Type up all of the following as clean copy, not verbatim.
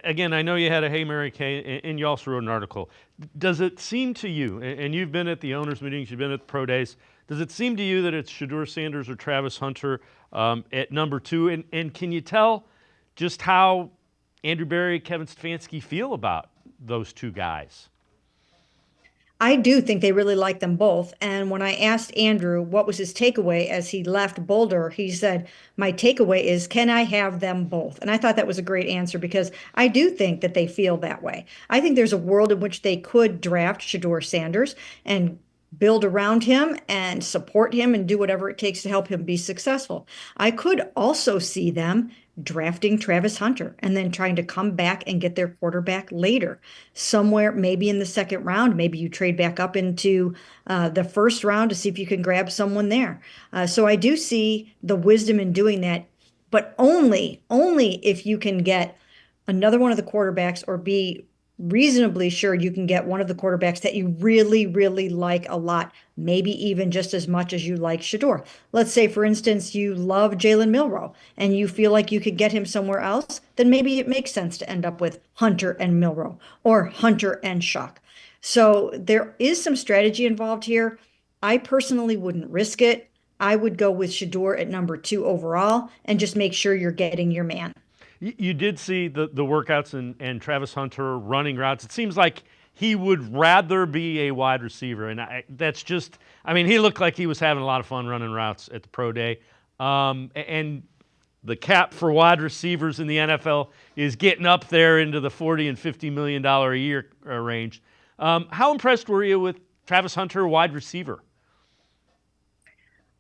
again, I know you had a Hey Mary Kay, and you also wrote an article. Does it seem to you, and you've been at the owners' meetings, you've been at the pro days, does it seem to you that it's Shedeur Sanders or Travis Hunter at number two? And can you tell just how Andrew Berry, Kevin Stefanski feel about those two guys? I do think they really like them both. And when I asked Andrew what was his takeaway as he left Boulder, he said, "My takeaway is, can I have them both?" And I thought that was a great answer because I do think that they feel that way. I think there's a world in which they could draft Shedeur Sanders and build around him and support him and do whatever it takes to help him be successful. I could also see them drafting Travis Hunter and then trying to come back and get their quarterback later somewhere, maybe in the second round. Maybe you trade back up into the first round to see if you can grab someone there. So I do see the wisdom in doing that, but only if you can get another one of the quarterbacks or be reasonably sure you can get one of the quarterbacks that you really, really like a lot, maybe even just as much as you like Shedeur. Let's say, for instance, you love Jalen Milroe and you feel like you could get him somewhere else, then maybe it makes sense to end up with Hunter and Milroe or Hunter and Shuck. So there is some strategy involved here. I personally wouldn't risk it. I would go with Shedeur at number two overall and just make sure you're getting your man. You did see the workouts and Travis Hunter running routes. It seems like he would rather be a wide receiver, and that's just. I mean, he looked like he was having a lot of fun running routes at the pro day, and the cap for wide receivers in the NFL is getting up there into the $40 and $50 million a year range. How impressed were you with Travis Hunter, wide receiver?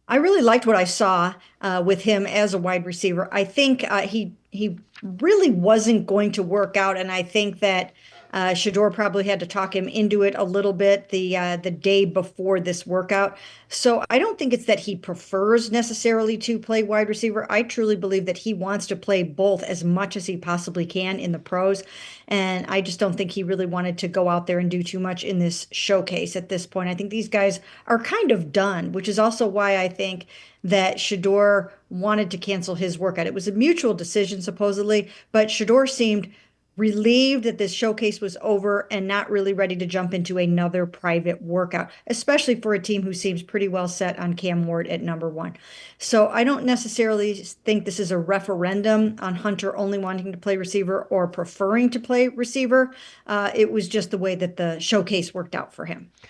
I really liked what I saw with him as a wide receiver. I think he really wasn't going to work out, and I think that Shador probably had to talk him into it a little bit the day before this workout. So I don't think it's that he prefers necessarily to play wide receiver. I truly believe that he wants to play both as much as he possibly can in the pros, and I just don't think he really wanted to go out there and do too much in this showcase at this point. I think these guys are kind of done, which is also why I think that Shador wanted to cancel his workout. It was a mutual decision, supposedly, but Shador seemed relieved that this showcase was over and not really ready to jump into another private workout, especially for a team who seems pretty well set on Cam Ward at number one. So I don't necessarily think this is a referendum on Hunter only wanting to play receiver or preferring to play receiver. It was just the way that the showcase worked out for him.